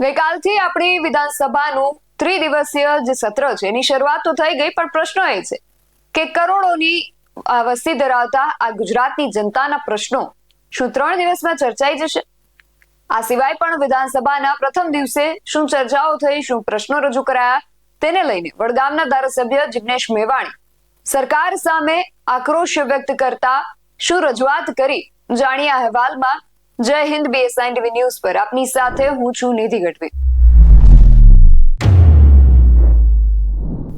ગઈકાલથી આપણી વિધાનસભાનું ત્રિદિવસીય જે સત્ર છે એની શરૂઆત તો થઈ ગઈ, પણ પ્રશ્ન એ છે કે કરોડોની વસ્તી ધરાવતા આ ગુજરાતની જનતાના પ્રશ્નો શું 3 દિવસમાં ચર્ચાઈ જશે? આ સિવાય પણ વિધાનસભાના પ્રથમ દિવસે શું ચર્ચાઓ થઈ, શું પ્રશ્નો રજૂ કરાયા, તેને લઈને વડગામના ધારાસભ્ય જિગ્નેશ મેવાણી સરકાર સામે આક્રોશ વ્યક્ત કરતા શું રજૂઆત કરી, જાણીએ આ અહેવાલમાં। જય હિન્દ, BSI TV ન્યૂઝ પર આપની સાથે હું છું નિધિ ગઢવી।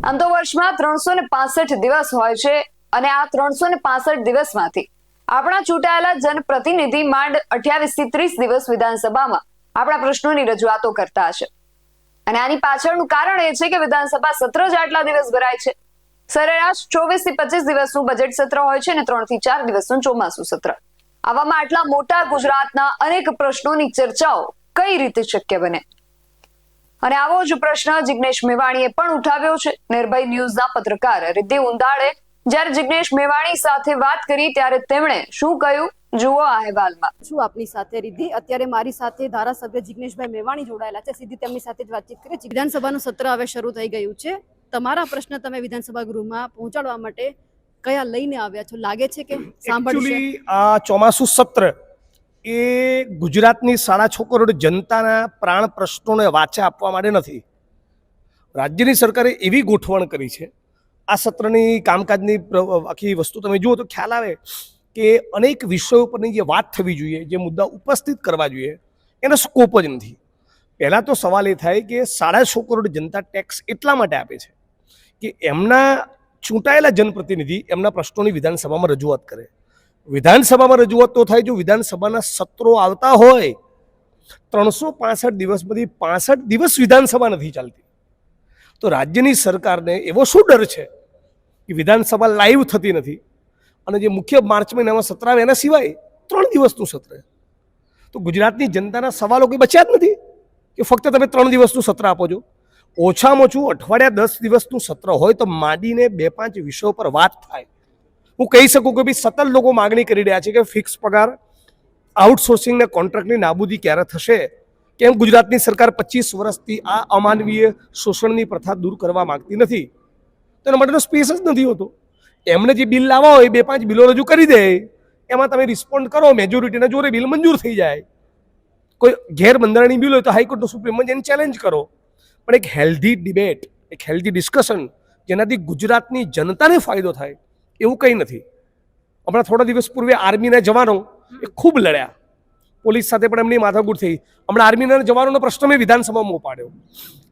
આમ તો વર્ષમાં 365 દિવસ હોય છે અને આ 365 દિવસમાંથી આપણા ચૂંટાયેલા જનપ્રતિનિધિ માંડ 28 થી 30 દિવસ વિધાનસભામાં આપણા પ્રશ્નોની રજૂઆતો કરતા હશે અને આની પાછળનું કારણ એ છે કે વિધાનસભા સત્ર જ આટલા દિવસ ભરાય છે। સરેરાશ 24 થી 25 દિવસનું બજેટ સત્ર હોય છે અને 3 થી 4 દિવસનું ચોમાસું સત્ર। આવામાં આટલા મોટા ગુજરાતના અનેક પ્રશ્નોની ચર્ચાઓ કઈ રીતે શક્ય બને? અને આવો જ પ્રશ્ન જિગ્નેશ મેવાણીએ પણ ઉઠાવ્યો છે। નિર્ભય ન્યૂઝના પત્રકાર રિદ્ધિ ઉંદાળે જ્યારે જિગ્નેશ મેવાણી સાથે વાત કરી ત્યારે તેમણે શું કહ્યું, જુઓ આ અહેવાલમાં। છું આપની સાથે રિદ્ધિ। અત્યારે મારી સાથે ધારાસભ્ય જિગ્નેશભાઈ મેવાણી જોડાયેલા છે। સીધી તેમની સાથે જ વાતચીત કરીએ। વિધાનસભાનું સત્ર હવે શરૂ થઈ ગયું છે। તમારા પ્રશ્ન તમે વિધાનસભા ગૃહમાં પહોંચાડવા માટે કયા લઈને આવ્યા છો? લાગે છે કે સાંભળશે? આ ચોમાસું સત્ર એ ગુજરાતની 6.5 કરોડ જનતાના પ્રાણ પ્રશ્નોને વાચા આપવા માટે નથી। રાજ્યની સરકારે એવી ગોઠવણ કરી છે, આ સત્રની કામકાજની આખી વસ્તુ તમે જુઓ તો ખ્યાલ આવે કે અનેક વિષયો પરની જે વાત થવી જોઈએ, જે મુદ્દા ઉપસ્થિત કરવા જોઈએ, એનો સ્કોપ જ નથી। પહેલાં તો સવાલ એ થાય કે 6.5 કરોડ જનતા ટેક્સ એટલા માટે આપે છે કે એમના ચૂંટાયેલા જનપ્રતિનિધિ એમના પ્રશ્નોની વિધાનસભામાં રજૂઆત કરે। વિધાનસભામાં રજૂઆત તો થાય જો વિધાનસભાના સત્રો આવતા હોય। 365 દિવસમાંથી 65 દિવસ વિધાનસભા નથી ચાલતી, તો રાજ્યની સરકારને એવો શું ડર છે કે વિધાનસભા લાઈવ થતી નથી અને જે મુખ્ય માર્ચ મહિનામાં સત્ર આવે એના સિવાય 3 દિવસનું સત્ર, તો ગુજરાતની જનતાના સવાલો કંઈ બચ્યા જ નથી કે ફક્ત તમે 3 દિવસનું સત્ર આપો છો। ઓછામાં ઓછું અઠવાડિયા 10 દિવસનું સત્ર હોય તો માંડીને 2-5 વિષયો પર વાત થાય। હું કહી શકું કે ભાઈ સતત લોકો માગણી કરી રહ્યા છે કે ફિક્સ પગાર, આઉટસોર્સિંગના કોન્ટ્રાક્ટની નાબૂદી ક્યારે થશે? કેમ ગુજરાતની સરકાર 25 વર્ષથી આ અમાનવીય શોષણની પ્રથા દૂર કરવા માંગતી નથી? તો એના માટેનો સ્પેસ જ નથી હોતો। એમને જે બિલ લાવવા હોય 2-5 બિલો રજૂ કરી દે, એમાં તમે રિસ્પોન્ડ કરો, મેજોરિટીના જોરે બિલ મંજૂર થઈ જાય। કોઈ ગેરબંધારણીય બિલ હોય તો હાઈકોર્ટ સુપ્રીમમાં જઈને ચેલેન્જ કરો, પણ એક હેલ્ધી ડિબેટ, એક હેલ્ધી ડિસ્કશન જેનાથી ગુજરાતની જનતાને ફાયદો થાય એવું કંઈ નથી। હમણાં થોડા દિવસ પૂર્વે આર્મીના જવાનો એ ખૂબ લડ્યા, પોલીસ સાથે પણ એમની માથાકૂટ થઈ। હમણાં આર્મીના જવાનોનો પ્રશ્ન મેં વિધાનસભામાં ઉપાડ્યો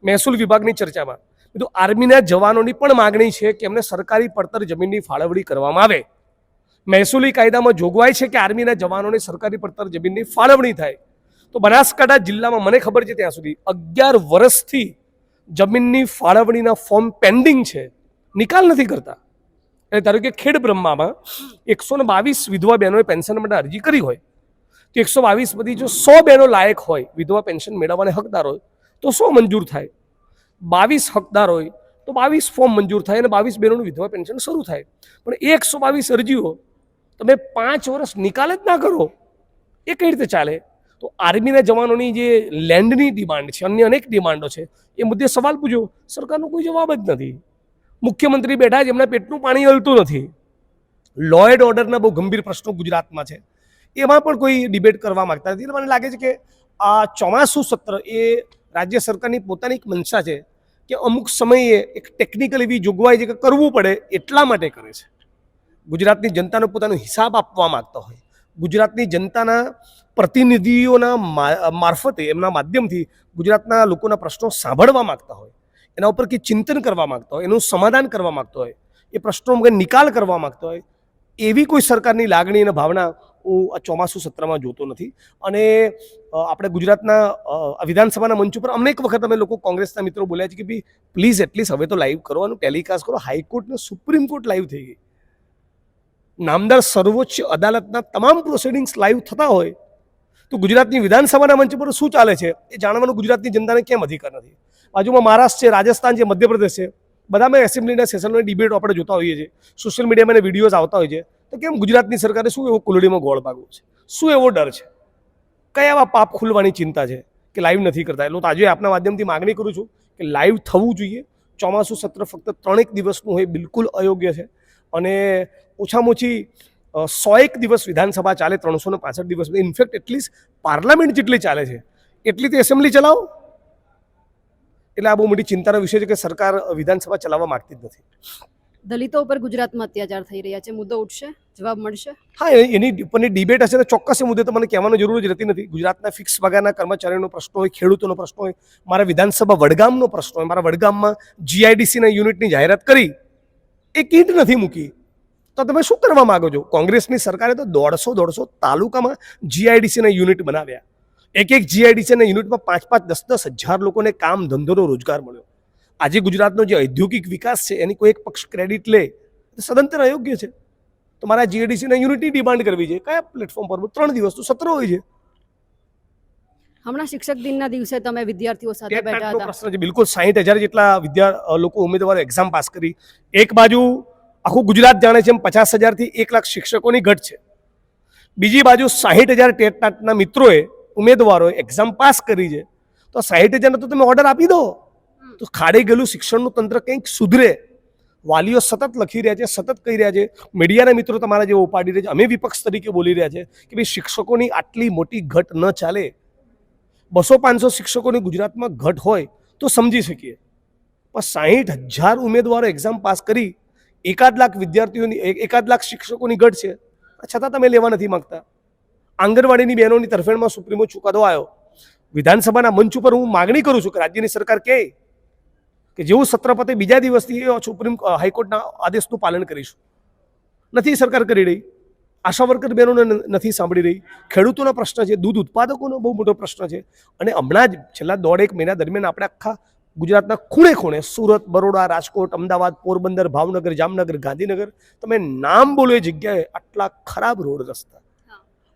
મહેસૂલ વિભાગની ચર્ચામાં। કીધું આર્મીના જવાનોની પણ માગણી છે કે એમને સરકારી પડતર જમીનની ફાળવણી કરવામાં આવે। મહેસૂલી કાયદામાં જોગવાઈ છે કે આર્મીના જવાનોને સરકારી પડતર જમીનની ફાળવણી થાય। તો બનાસકાંઠા જિલ્લામાં મને ખબર છે ત્યાં સુધી 11 વર્ષથી જમીનની ફાળવણીના ફોર્મ પેન્ડિંગ છે, નિકાલ નથી કરતા। એટલે ધારો કે ખેડ બ્રહ્મામાં 122 વિધવા બહેનોએ પેન્શન માટે અરજી કરી હોય તો 122 માંથી જો 100 બહેનો લાયક હોય, વિધવા પેન્શન મેળવવાને હકદાર હોય તો 100 મંજૂર થાય। 22 હકદાર હોય તો 22 ફોર્મ મંજૂર થાય અને 22 બહેનોનું વિધવા પેન્શન શરૂ થાય। પણ એ 122 અરજીઓ તમે 5 વર્ષ નિકાલ જ ના કરો, એ કઈ રીતે ચાલે? તો આર્મીના જવાનોની જે લેન્ડની ડિમાન્ડ છે, અન્ય અનેક ડિમાન્ડો છે, એ મુદ્દે સવાલ પૂછ્યો, સરકારનો કોઈ જવાબ જ નથી। મુખ્યમંત્રી બેઠા જ એમના પેટનું પાણી હલતું નથી। લો એન્ડ ઓર્ડરના બહુ ગંભીર પ્રશ્નો ગુજરાતમાં છે, એમાં પણ કોઈ ડિબેટ કરવા માંગતા નથી। મને લાગે છે કે આ ચોમાસું સત્ર એ રાજ્ય સરકારની પોતાની એક મંશા છે કે અમુક સમયે એક ટેકનિકલ એવી જોગવાઈ છે કે કરવું પડે એટલા માટે કરે છે। ગુજરાતની જનતાનો પોતાનો હિસાબ આપવા માંગતા હોય, ગુજરાતની જનતાના પ્રતિનિધિઓના મારફતે, એમના માધ્યમથી ગુજરાતના લોકોના પ્રશ્નો સાંભળવા માંગતા હોય, એના ઉપર કંઈ ચિંતન કરવા માંગતા હોય, એનું સમાધાન કરવા માંગતા હોય, એ પ્રશ્નો અંગે નિકાલ કરવા માંગતા હોય, એવી કોઈ સરકારની લાગણી અને ભાવના હું આ ચોમાસું સત્રમાં જોતો નથી। અને આપણે ગુજરાતના વિધાનસભાના મંચ ઉપર અમને એક વખત અમે લોકો કોંગ્રેસના મિત્રો બોલ્યા છે કે ભાઈ પ્લીઝ એટલીસ્ટ હવે તો લાઈવ કરવાનું ટેલિકાસ્ટ કરો। હાઈકોર્ટ ને સુપ્રીમ કોર્ટ લાઈવ થઈ ગઈ, નામદાર સર્વોચ્ચ અદાલતના તમામ પ્રોસિડિંગ્સ લાઈવ થતા હોય તો ગુજરાતની વિધાનસભાના મંચ પર શું ચાલે છે એ જાણવાનું ગુજરાતની જનતાને કેમ અધિકાર નથી? બાજુમાં મહારાષ્ટ્ર છે, રાજસ્થાન છે, મધ્યપ્રદેશ છે, બધામાં એસેમ્બલીના સેશનની ડિબેટ આપણે જોતા હોઈએ છીએ, સોશિયલ મીડિયામાં વિડીયોઝ આવતા હોય છે, તો કેમ ગુજરાતની સરકારે શું એવો કુલડીમાં ગોળ પાકવું છે? શું એવો ડર છે? કયા એવા પાપ ખુલવાની ચિંતા છે કે લાઈવ નથી કરતા. એટલે તો આજે આપના માધ્યમથી માગણી કરું છું કે લાઈવ થવું જોઈએ. ચોમાસું સત્ર ફક્ત 3 દિવસનું હોય બિલકુલ અયોગ્ય છે. અને ઓછામાં ઓછી 101 દિવસ વિધાનસભા ચાલે, 365 દિવસ. ઇનફેક્ટ એટલીસ્ટ પાર્લામેન્ટ જેટલી ચાલે છે એટલી તો એસેમ્બલી ચલાવો. એટલે આ બહુ મોટી ચિંતાનો વિષય છે કે સરકાર વિધાનસભા ચલાવવા માંગતી જ નથી. દલિતો ઉપર ગુજરાતમાં અત્યાચાર થઈ રહ્યા છે, મુદ્દો ઉઠશે, જવાબ મળશે? હા, એની ઉપરની ડિબેટ હશે તો ચોક્કસ એ મુદ્દે તો મને કહેવાની જરૂર જ રહેતી નથી. ગુજરાતના ફિક્સ પગારના કર્મચારીઓનો પ્રશ્ન હોય, ખેડૂતોનો પ્રશ્ન હોય, મારા વિધાનસભા વડગામનો પ્રશ્ન હોય. મારા વડગામમાં જીઆઈડીસીના યુનિટની જાહેરાત કરી, એ કીટ નથી મૂકી, તો તમે શું કરવા માંગો છો? કોંગ્રેસની સરકારે તો 150 તાલુકામાં જીઆઈડીસીના યુનિટ બનાવ્યા. એક જીઆઈડીસીના યુનિટમાં 5-10 હજાર લોકોને કામ, ધંધોનો રોજગાર મળ્યો. આજે ગુજરાતનો જે ઔદ્યોગિક વિકાસ છે એની કોઈ એક પક્ષ ક્રેડિટ લે તો સદંતર અયોગ્ય છે. તો મારા જીઆઈડીસીના યુનિટની ડિમાન્ડ કરવી છે. કયા પ્લેટફોર્મ પર? 3 દિવસનું સત્ર હોય છે. હમણાં શિક્ષક દિનના દિવસે તમે વિદ્યાર્થીઓ સાથે બેઠા હતા. પ્રશ્ન છે. બિલકુલ 60,000 જેટલા લોકો ઉમેદવારો એક્ઝામ પાસ કરી. એક બાજુ આખું ગુજરાત જાણે છે એમ 50,000 થી 1 લાખ શિક્ષકોની ઘટ છે. બીજી બાજુ 60,000 ટેટના મિત્રોએ, ઉમેદવારોએ એક્ઝામ પાસ કરી છે. તો 60,000 તો તમે ઓર્ડર આપી દો, તો ખાડે ગયેલું શિક્ષણનું તંત્ર કંઈક સુધરે. વાલીઓ સતત લખી રહ્યા છે, સતત કહી રહ્યા છે, મીડિયાના મિત્રો તમારા જેવો ઉપાડી રહ્યા છે, અમે વિપક્ષ તરીકે બોલી રહ્યા છે કે ભાઈ શિક્ષકોની આટલી મોટી ઘટ ન ચાલે. 200-500 શિક્ષકોની ગુજરાતમાં ઘટ હોય તો સમજી શકીએ, પણ 60,000 ઉમેદવારો એક્ઝામ પાસ કરી 1 લાખ વિદ્યાર્થીઓની 1 લાખ શિક્ષકોની ઘટ છે, છતાં તમે લેવા નથી માંગતા. આંગણવાડીની બહેનોની તરફેણમાં સુપ્રીમો ચુકાદો આવ્યો. વિધાનસભાના મંચ ઉપર હું માગણી કરું છું કે રાજ્યની સરકાર કહે કે જેવું સત્ર પતે બીજા દિવસથી સુપ્રીમ હાઈકોર્ટના આદેશનું પાલન કરીશું. નથી સરકાર કરી રહી. આશા વર્કર બહેનોને નથી સાંભળી રહી. ખેડૂતોનો પ્રશ્ન છે, દૂધ ઉત્પાદકોનો બહુ મોટો પ્રશ્ન છે. અને હમણાં જ છેલ્લા 1.5 મહિના દરમિયાન આપણે આખા ગુજરાતના ખૂણે ખૂણે, સુરત, બરોડા, રાજકોટ, અમદાવાદ, પોરબંદર, ભાવનગર, જામનગર, ગાંધીનગર, તમે નામ બોલો એ જગ્યાએ આટલા ખરાબ રોડ રસ્તા.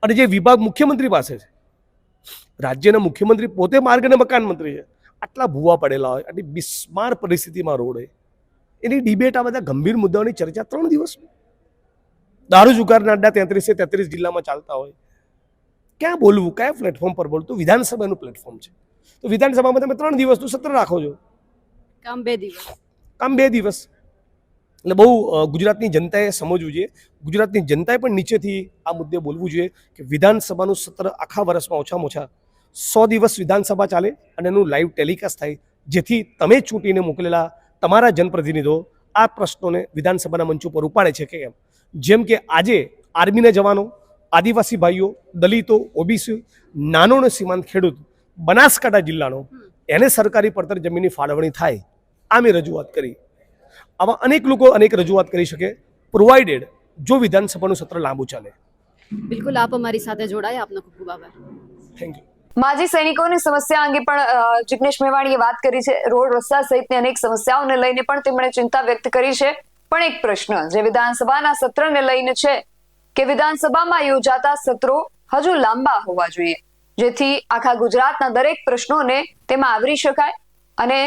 અને જે વિભાગ મુખ્યમંત્રી પાસે છે, રાજ્યના મુખ્યમંત્રી પોતે માર્ગ અને મકાન મંત્રી છે, આટલા ભૂવા પડેલા હોય, આટલી બિસ્માર પરિસ્થિતિમાં રોડ હોય, એની ડિબેટ, આ બધા ગંભીર મુદ્દાઓની ચર્ચા 3 દિવસ. દારૂ જુગારના અડ્ડા 33 જિલ્લામાં ચાલતા હોય, ક્યાં બોલવું, કયા પ્લેટફોર્મ પર બોલવું? તો વિધાનસભાનું પ્લેટફોર્મ છે. તો વિધાનસભામાં તમે 3 દિવસનું સત્ર રાખો છો, કામ 2 દિવસ. કામ 2 દિવસ. એટલે બહુ ગુજરાતની જનતાએ સમજવું જોઈએ. ગુજરાતની જનતાએ પણ નીચેથી આ મુદ્દે બોલવું જોઈએ કે વિધાનસભાનું સત્ર આખા વર્ષમાં ઓછામાં ઓછા 100 દિવસ વિધાનસભા ચાલે અને એનું લાઈવ ટેલિકાસ્ટ થાય, જેથી તમે ચૂંટીને મોકલેલા તમારા જનપ્રતિનિધિઓ આ પ્રશ્નોને વિધાનસભાના મંચ ઉપર ઉપાડે છે કે કેમ. જેમ કે આજે આર્મીના જવાનો, આદિવાસી ભાઈઓ, દલિતો, ઓબીસી, નાનો અને સીમાંત ખેડૂત બનાસકાંઠા જિલ્લાનો, એને સરકારી પડતર જમીનની ફાળવણી થાય, આ મેં રજૂઆત કરી. આવા અનેક લોકો અનેક રજૂઆત કરી શકે, પ્રોવાઇડેડ જો વિધાનસભાનું સત્ર લાંબુ ચાલે. બિલકુલ, આપ અમારી સાથે જોડાયા, આપનો ખૂબ ખૂબ આભાર. Thank you. માજી સૈનિકોની સમસ્યા અંગે પણ જિગ્નેશ મેવાણીએ વાત કરી છે. રોડ રસ્તા સહિતની અનેક સમસ્યાઓને લઈને પણ તેમણે ચિંતા વ્યક્ત કરી છે. પણ એક પ્રશ્ન જે વિધાનસભાના સત્રને લઈને છે કે વિધાનસભામાં યોજાતા સત્રો હજુ લાંબા હોવા જોઈએ, જેથી આખા ગુજરાતના દરેક પ્રશ્નોને તેમાં આવરી શકાય. અને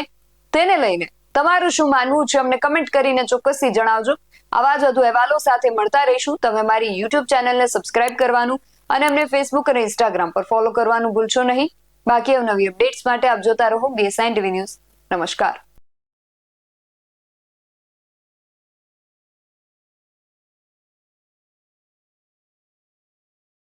તેને લઈને તમારું શું માનવું છે અમને કમેન્ટ કરીને ચોક્કસથી જણાવજો. આવા જ વધુ અહેવાલો સાથે મળતા રહીશું. તમે મારી યુટ્યુબ ચેનલને સબસ્ક્રાઇબ કરવાનું અને અમને ફેસબુક અને ઇન્સ્ટાગ્રામ પર ફોલો કરવાનું ભૂલશો નહીં. બાકી નવી અપડેટ્સ માટે આપ જોતા રહો BSN TV ન્યૂઝ. નમસ્કાર.